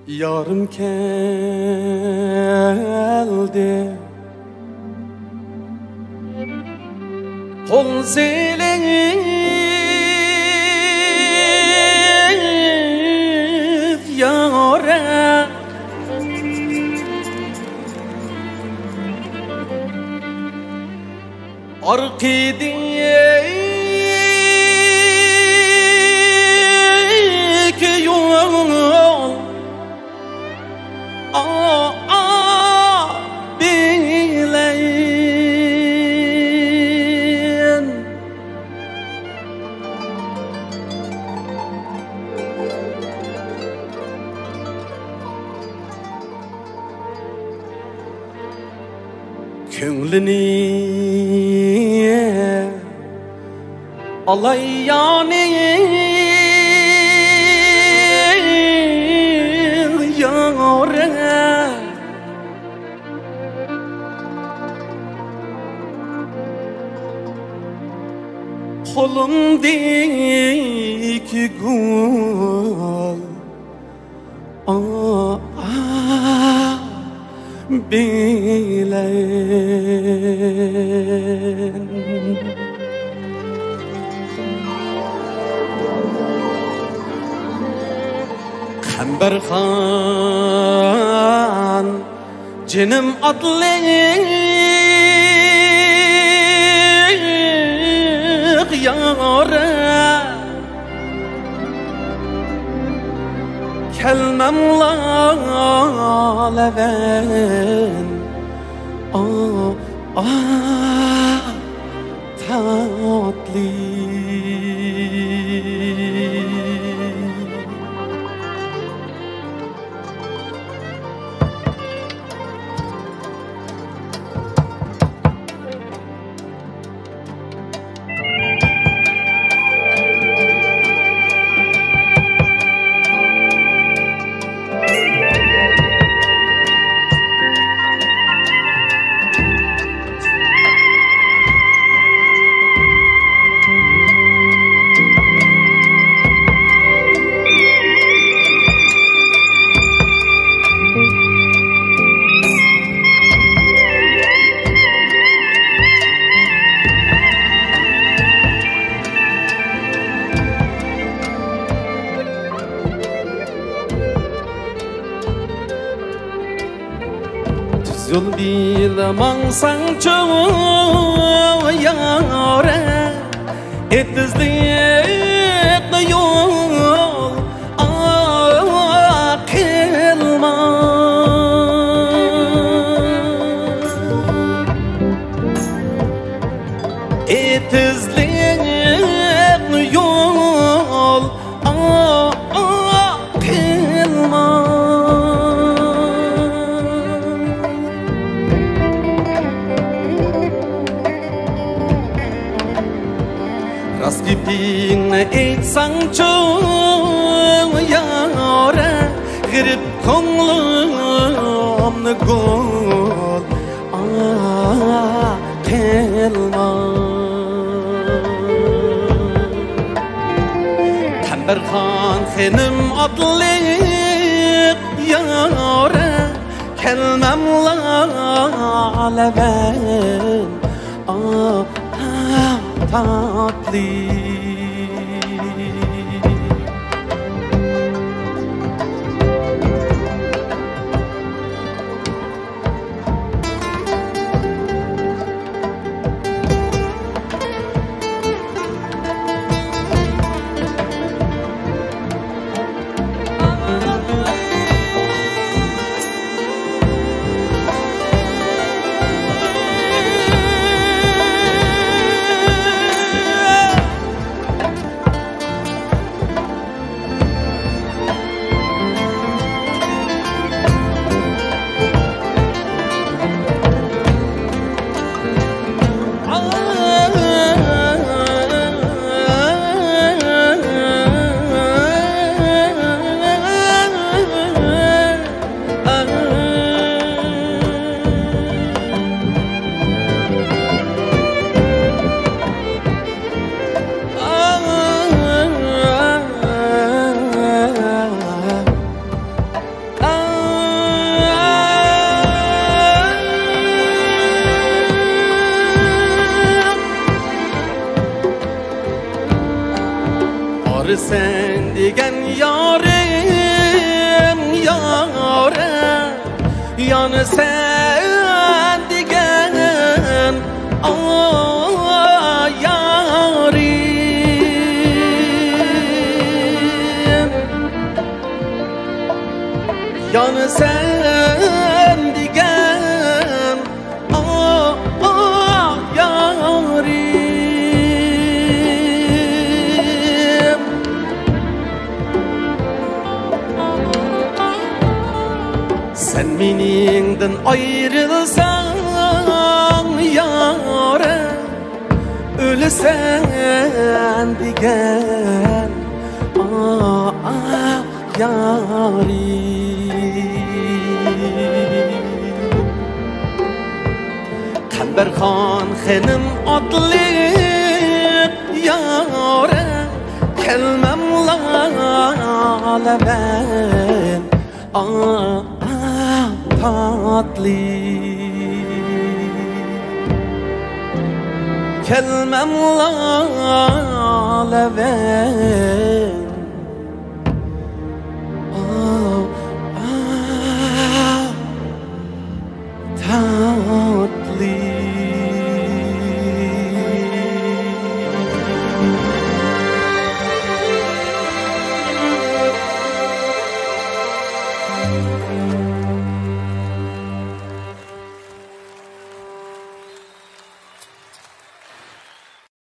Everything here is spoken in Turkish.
Yarım geldi kol zelip yâre arkideki yol bileyin Könlünü alay yani yâre kolundaki gül bilen Kamberhan canım adlı yâre kelmem laleven tatlı Yol bilemezsen çoğu yâre etizlik yol akılma etizlik yol akılma Rast gibine etsen çoğu yâre Girip ko'nglimni gol kelma Kamberhan senim adlı yâre kelmem laleven tatlı Yar sen degen yarim yarim Yani sen degen yarim Yani sen degen yarim Sen meningden ayrılsan yâre Ölesen degen yarim Temberhan xenim adlı yâre Kelmem lale ben tatlı Kelmem lale ben tatlı